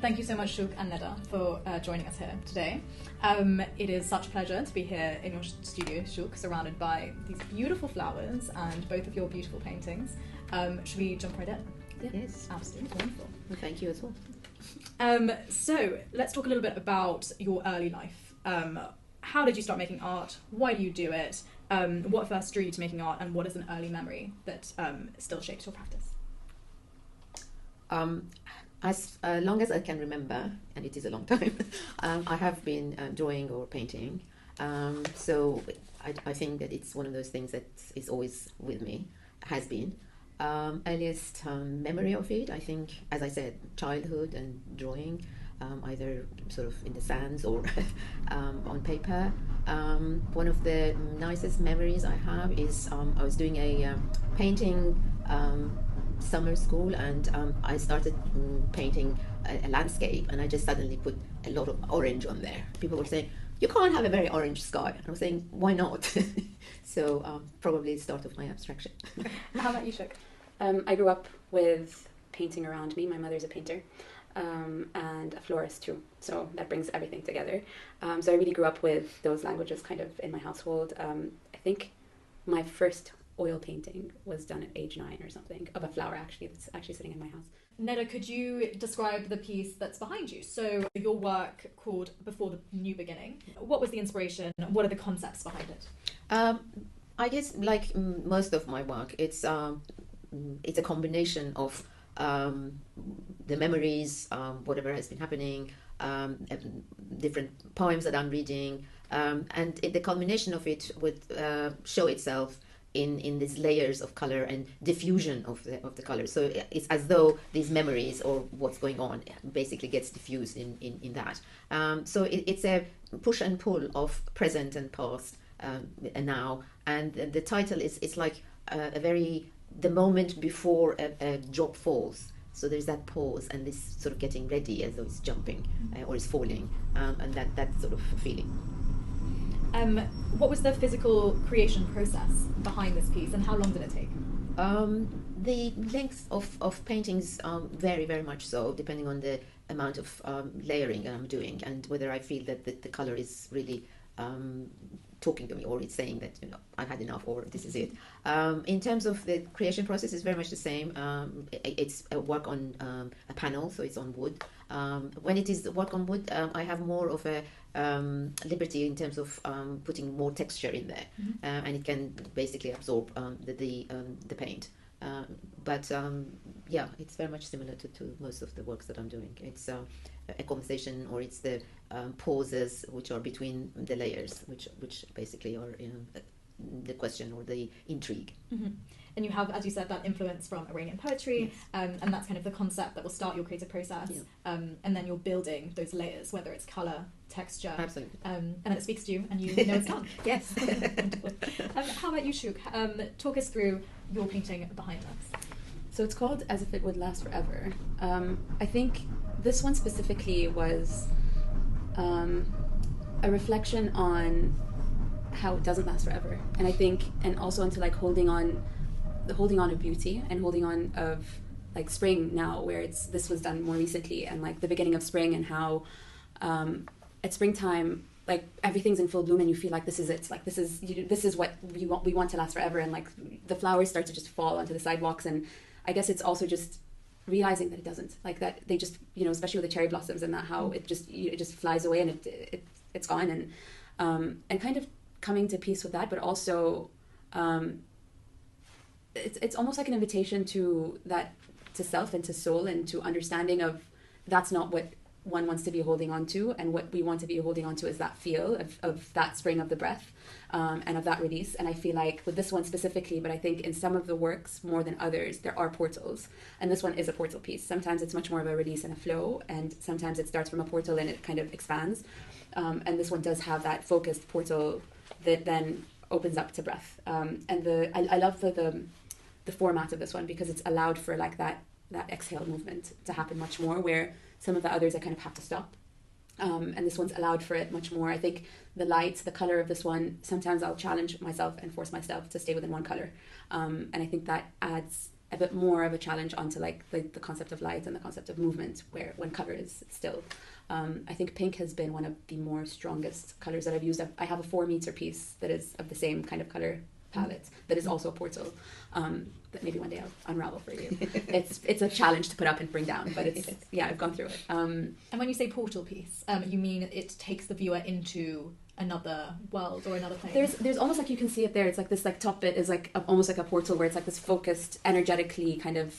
Thank you so much, Shuk and Neda, for joining us here today. It is such a pleasure to be here in your studio, Shuk, surrounded by these beautiful flowers and both of your beautiful paintings. Should we jump right in? Yeah. Yes. Absolutely wonderful. Well, thank you as well. So let's talk a little bit about your early life. How did you start making art? Why do you do it? What first drew you to making art, and what is an early memory that still shapes your practice? As long as I can remember, and it is a long time, I have been drawing or painting. So I think that it's one of those things that is always with me, has been. Earliest memory of it, I think, as I said, childhood and drawing, either sort of in the sands or on paper. One of the nicest memories I have is I was doing a painting summer school, and I started painting a landscape, and I just suddenly put a lot of orange on there. People were saying, you can't have a very orange sky. And I was saying, why not? So probably the start of my abstraction. How about you, Shuk? I grew up with painting around me. My mother's a painter and a florist too, so that brings everything together. So I really grew up with those languages kind of in my household. I think my first oil painting was done at age 9 or something, of a flower actually, that's actually sitting in my house. Neda, could you describe the piece that's behind you? So your work called Before the New Beginning. What was the inspiration? What are the concepts behind it? I guess, like most of my work, it's a combination of the memories, whatever has been happening, different poems that I'm reading, and the combination of it would show itself in these layers of color and diffusion of the color. So it's as though these memories or what's going on basically gets diffused in that. So it's a push and pull of present and past and now. And the title is like the moment before a drop falls. So there's that pause and this sort of getting ready as though it's jumping or it's falling, and that sort of feeling. What was the physical creation process behind this piece, and how long did it take? The length of paintings vary very much so, depending on the amount of layering I'm doing and whether I feel that the color is really talking to me, or it's saying that, you know, I've had enough, or this is it. In terms of the creation process, it's very much the same. It's a work on a panel, so it's on wood. When it is work on wood, I have more of a liberty in terms of putting more texture in there, and it can basically absorb the paint. But yeah, it's very much similar to most of the works that I'm doing. It's a conversation, or it's the pauses which are between the layers, which basically are the question or the intrigue. Mm-hmm. And you have, as you said, that influence from Iranian poetry, yes. And that's kind of the concept that will start your creative process. Yeah. And then you're building those layers, whether it's colour, texture. Absolutely. And then it speaks to you, and you know it's done. Yes. How about you, Shuk? Talk us through your painting behind us. So it's called As If It Would Last Forever. I think this one specifically was a reflection on how it doesn't last forever, and I think, and also into like holding on of beauty and holding on of like spring now, where this was done more recently, and like the beginning of spring, and how at springtime like everything's in full bloom and you feel like this is it, like this is what we want to last forever, and like the flowers start to just fall onto the sidewalks, and I guess it's also just realizing that it doesn't, like that they just, you know, especially with the cherry blossoms and that, how it just flies away and it's gone, and kind of coming to peace with that, but also it's almost like an invitation to self and to soul and to understanding of that's not what one wants to be holding on to, and what we want to be holding on to is that feel of that spring of the breath, and of that release. And I feel like with this one specifically, but I think in some of the works more than others, there are portals, and this one is a portal piece. Sometimes it's much more of a release and a flow, and sometimes it starts from a portal and it kind of expands, and this one does have that focused portal that then opens up to breath, and I love the format of this one, because it's allowed for like that exhale movement to happen much more, where some of the others I kind of have to stop, and this one's allowed for it much more. I think the lights, the color of this one, sometimes I'll challenge myself and force myself to stay within one color, and I think that adds a bit more of a challenge onto like the concept of light and the concept of movement, where when color is still. I think pink has been one of the more strongest colors that I've used. I have a 4-meter piece that is of the same kind of color palette that is also a portal, that maybe one day I'll unravel for you. It's a challenge to put up and bring down, but I've gone through it. And when you say portal piece, you mean it takes the viewer into another world or another plane? There's almost like, you can see it there, it's like this like top bit is like almost like a portal where it's like this focused, energetically kind of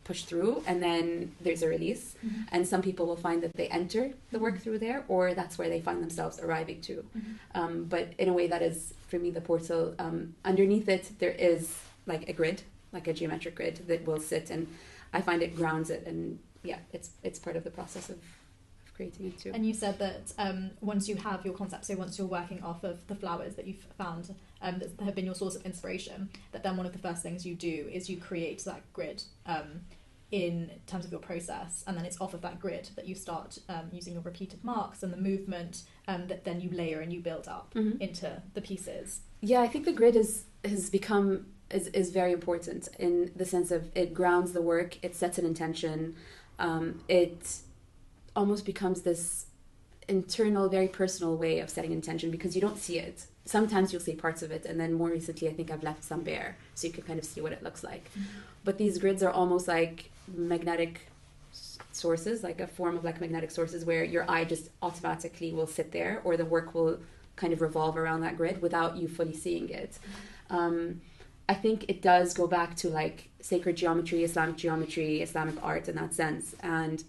push through, and then there's a release. Mm-hmm. And some people will find that they enter the work through there, or that's where they find themselves arriving to. Mm-hmm. But in a way that is, for me, the portal. Underneath it, there is like a grid, like a geometric grid that will sit, and I find it grounds it, and it's part of the process of creating it too. And you said that once you have your concept, so once you're working off of the flowers that you've found that have been your source of inspiration, that then one of the first things you do is you create that grid in terms of your process, and then it's off of that grid that you start using your repeated marks and the movement that then you layer and you build up into the pieces. Yeah, I think the grid is very important in the sense of it grounds the work, it sets an intention, it almost becomes this internal, very personal way of setting intention, because you don't see it. Sometimes you'll see parts of it, and then more recently I think I've left some bare so you can kind of see what it looks like. But these grids are almost like magnetic sources, like a form of like magnetic sources, where your eye just automatically will sit there, or the work will kind of revolve around that grid without you fully seeing it. I think it does go back to like sacred geometry, Islamic art in that sense. And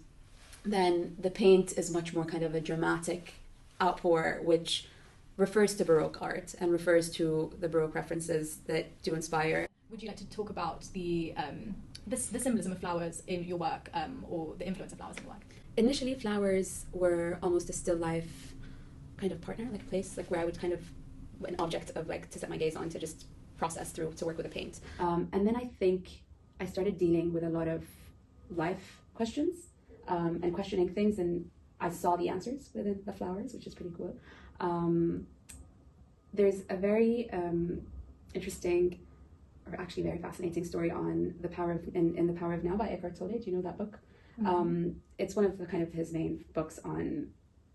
then the paint is much more kind of a dramatic outpour, which refers to Baroque art and refers to the Baroque references that do inspire. Would you like to talk about the symbolism of flowers in your work, or the influence of flowers in your work? Initially, flowers were almost a still life kind of partner, like a place like where I would kind of, an object of like to set my gaze on, to just process through, to work with a paint. And then I think I started dealing with a lot of life questions and questioning things, and I saw the answers within the flowers, which is pretty cool. There's a very interesting, or actually very fascinating story on the power of in the Power of Now by Eckhart Tolle. Do you know that book? Mm-hmm. It's one of the kind of his main books on,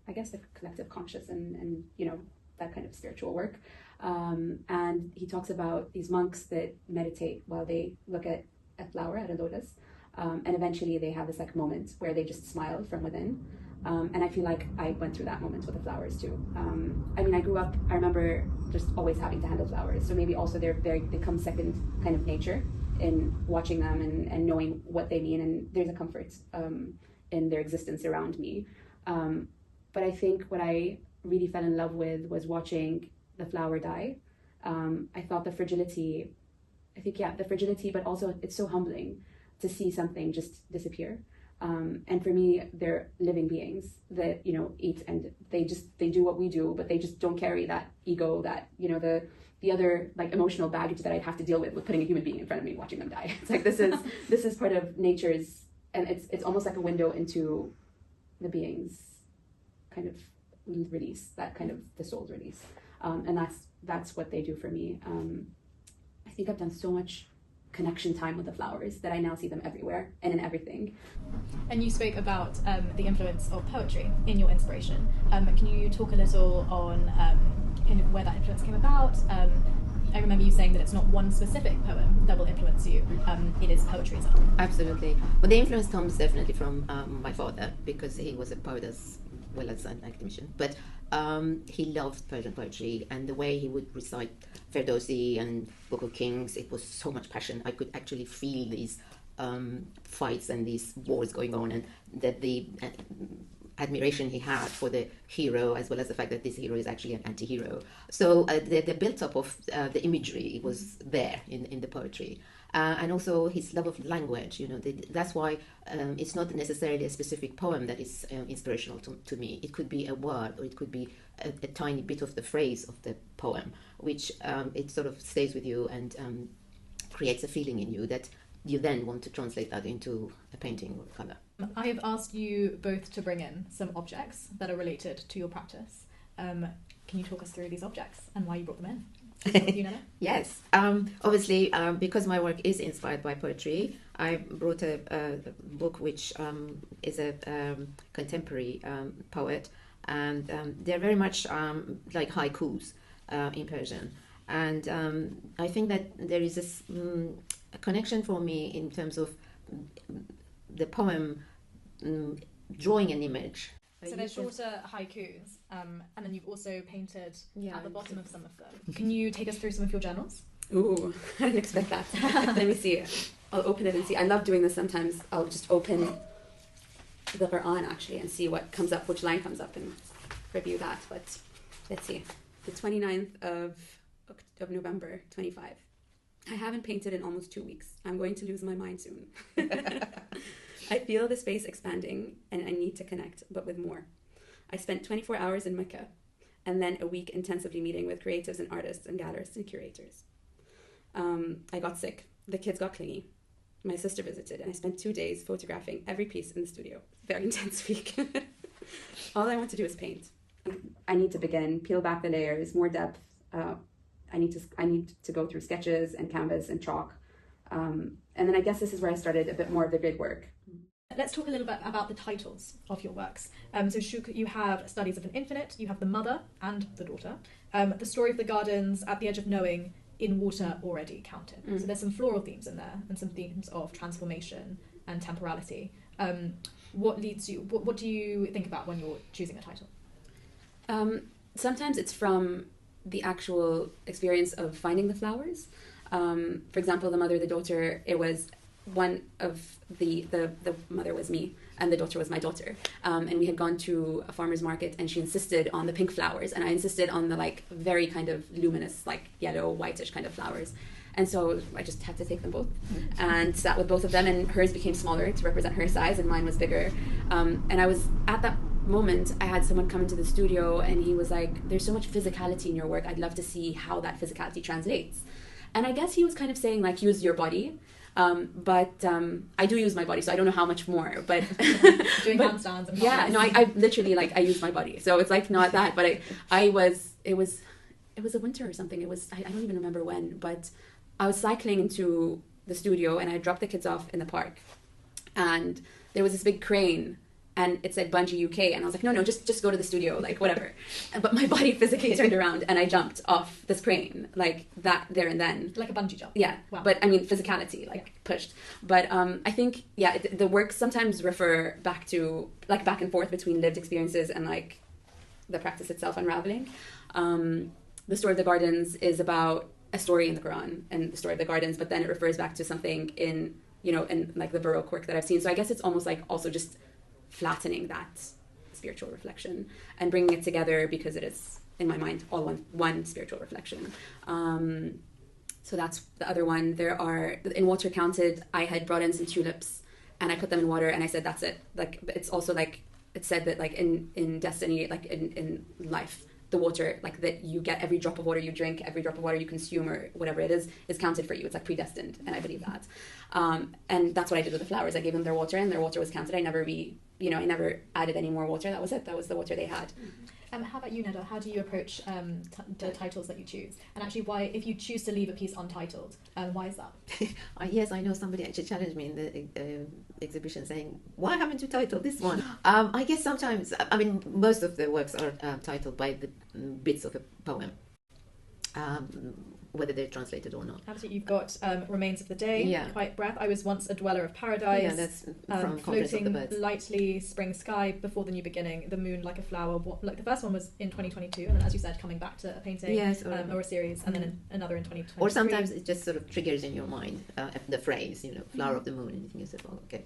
I guess, the collective conscious and you know, that kind of spiritual work. And he talks about these monks that meditate while they look at a flower, at a lotus, and eventually they have this like moment where they just smile from within. And I feel like I went through that moment with the flowers too. I mean, I grew up, I remember just always having to handle flowers. So maybe also they become second kind of nature in watching them and knowing what they mean. And there's a comfort in their existence around me. But I think what I really fell in love with was watching the flower die. I thought the fragility, but also it's so humbling to see something just disappear. And for me, they're living beings that, you know, eat, and they do what we do, but they just don't carry that ego, that, you know, the other like emotional baggage that I'd have to deal with putting a human being in front of me and watching them die. It's like, this is part of nature's, and it's almost like a window into the being's kind of release, that kind of the soul's release. And that's what they do for me. I think I've done so much connection time with the flowers that I now see them everywhere and in everything. And you spoke about the influence of poetry in your inspiration. Can you talk a little on kind of where that influence came about? I remember you saying that it's not one specific poem that will influence you. It is poetry as well. Absolutely. Well, the influence comes definitely from my father, because he was a poet as well as an academician. But he loved Persian poetry, and the way he would recite Ferdowsi and Book of Kings, it was so much passion. I could actually feel these fights and these wars going on, and that the admiration he had for the hero, as well as the fact that this hero is actually an anti-hero. So the build-up of the imagery was there in the poetry. And also his love of language, you know, that's why it's not necessarily a specific poem that is inspirational to me. It could be a word, or it could be a tiny bit of the phrase of the poem, which it sort of stays with you and creates a feeling in you that you then want to translate that into a painting or colour. I have asked you both to bring in some objects that are related to your practice. Can you talk us through these objects and why you brought them in? You know? Yes. Obviously, because my work is inspired by poetry, I wrote a book which is a contemporary poet, and they're very much like haikus in Persian. And I think that there is this a connection for me in terms of the poem drawing an image. So they're shorter haikus, and then you've also painted Yeah, at the bottom of some of them. Can you take us through some of your journals? Ooh, I didn't expect that. Let me see. I'll open it and see. I love doing this sometimes. I'll just open the Quran actually and see what comes up, which line comes up, and review that. But let's see. The 29th of November, 25. I haven't painted in almost 2 weeks. I'm going to lose my mind soon. I feel the space expanding and I need to connect, but with more. I spent 24 hours in Mecca and then a week intensively meeting with creatives and artists and gallerists and curators. I got sick. The kids got clingy. My sister visited and I spent 2 days photographing every piece in the studio. Very intense week. All I want to do is paint. I need to begin, peel back the layers, more depth. I need to go through sketches and canvas and chalk. And then I guess this is where I started a bit more of the grid work. Let's talk a little bit about the titles of your works. So Shuk, you have Studies of an Infinite, you have The Mother and The Daughter, The Story of the Gardens, At the Edge of Knowing, In Water Already Counted. So there's some floral themes in there and some themes of transformation and temporality. What leads you, what do you think about when you're choosing a title? Sometimes it's from the actual experience of finding the flowers. For example, The Mother, The Daughter, it was one of the mother was me and the daughter was my daughter, and we had gone to a farmer's market and she insisted on the pink flowers and I insisted on the like very kind of luminous like yellow whitish kind of flowers, and so I just had to take them both and sat with both of them, and hers became smaller to represent her size and mine was bigger, and I was at that moment I had someone come into the studio and he was like, there's so much physicality in your work, I'd love to see how that physicality translates. And I guess he was kind of saying like, use your body. But I do use my body, so I don't know how much more. But doing handstands and yeah, no, I literally like I use my body, so it's like not that. But it was a winter or something. It was I don't even remember when, but I was cycling into the studio and I dropped the kids off in the park, and there was this big crane. And it said Bungee UK, and I was like, no, just go to the studio, like whatever. But my body physically turned around, and I jumped off this crane, like that there and then. Like a bungee jump. Yeah, wow. But I mean, physicality, like pushed. But I think, yeah, the works sometimes refer back to, like back and forth between lived experiences and like the practice itself unraveling. The Story of the Gardens is about a story in the Quran and the story of the gardens, but then it refers back to something in like the Baroque work that I've seen. So I guess it's almost like also just flattening that spiritual reflection and bringing it together because it is, in my mind, all one spiritual reflection. So that's the other one. There are, in Water Counted, I had brought in some tulips and I put them in water and I said, that's it. Like, it's also like, it said that like in destiny, like in life, the water, like that you get every drop of water you drink, every drop of water you consume or whatever it is counted for you. It's like predestined. And I believe that. And that's what I did with the flowers. I gave them their water and their water was counted. I never added any more water. That was it. That was the water they had. How about you, Neda? How do you approach the titles that you choose? And actually, why, if you choose to leave a piece untitled, why is that? Yes, I know somebody actually challenged me in the exhibition saying, why haven't you titled this one? I guess sometimes, I mean, most of the works are titled by the bits of a poem. Whether they're translated or not. Absolutely. You've got Remains of the Day, Quiet Breath, I Was Once a Dweller of Paradise. Yeah, that's from Conference of the Birds. Floating Lightly, Spring Sky, Before the New Beginning, The Moon Like a Flower. Like the first one was in 2022, and then as you said, coming back to a painting or a series, and then another in 2023. Or sometimes it just sort of triggers in your mind the phrase, Flower of the Moon, and you say, oh, okay.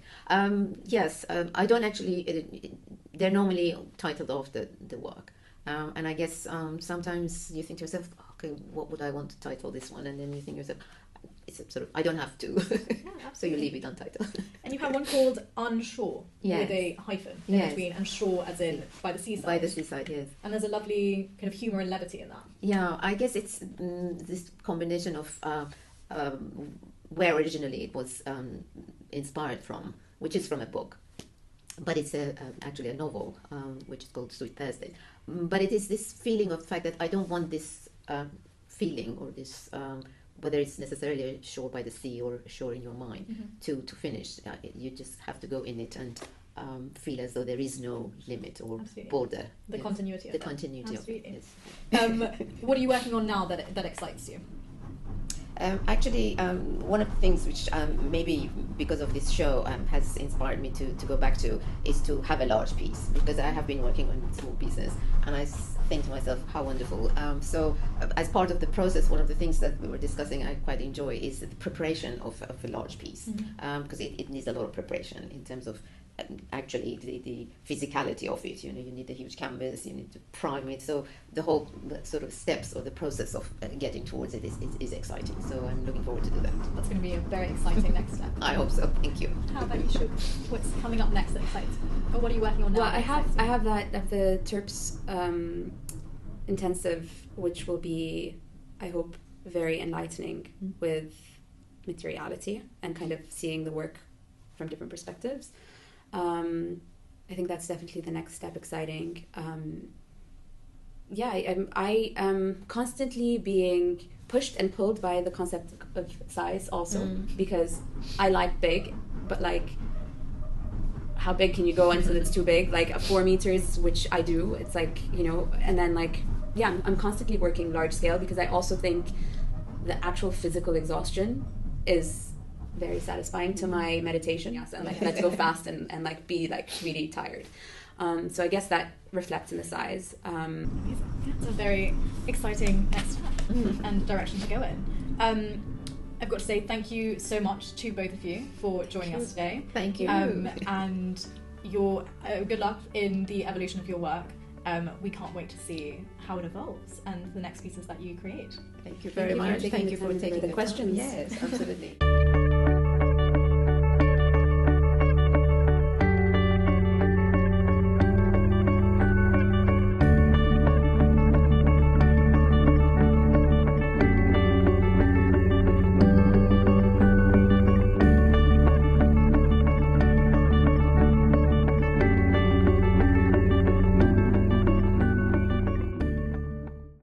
Yes, I don't actually, they're normally titled off the work. And I guess sometimes you think to yourself, okay, what would I want to title this one? And then you think to yourself, it's a sort of, I don't have to. So you leave it untitled. And you have one called Unsure, with a hyphen in between, and shore as in by the seaside. By the seaside, yes. And there's a lovely kind of humour and levity in that. Yeah, I guess it's this combination of where originally it was inspired from, which is from a book. But it's actually a novel, which is called Sweet Thursday. But it is this feeling of the fact that I don't want this feeling or this whether it's necessarily a shore by the sea or a shore in your mind to finish. You just have to go in it and feel as though there is no limit or Absolutely. border. The continuity of the it. continuity Absolutely. of it. Yes. What are you working on now that excites you? Actually, one of the things which maybe because of this show has inspired me to go back to is to have a large piece, because I have been working on small pieces and I think to myself, how wonderful. So as part of the process, one of the things that we were discussing I quite enjoy is the preparation of a large piece, because it needs a lot of preparation in terms of actually the physicality of it. You need a huge canvas, you need to prime it, so the whole sort of steps or the process of getting towards it is exciting, so I'm looking forward to do that. That's going to be a very exciting next step. I hope so. Thank you. How about you, Shu? What's coming up next that excites you? Or what are you working on now? Well, that excites I you? have the Terps intensive, which will be, I hope, very enlightening with materiality and kind of seeing the work from different perspectives. I think that's definitely the next step. Exciting. I am constantly being pushed and pulled by the concept of size also, because I like big, but like how big can you go until it's too big? Like 4 meters, which I do, it's like, and then like, I'm constantly working large scale, because I also think the actual physical exhaustion is very satisfying to my meditation. Yes, and like let's go fast and like be like really tired. So I guess that reflects in the size. That's a very exciting next step and direction to go in. I've got to say thank you so much to both of you for joining us today. Thank you. And your good luck in the evolution of your work. We can't wait to see how it evolves and the next pieces that you create. Thank you very Thank you for much. taking Thank the you for time to taking answer the the questions. Yes, absolutely.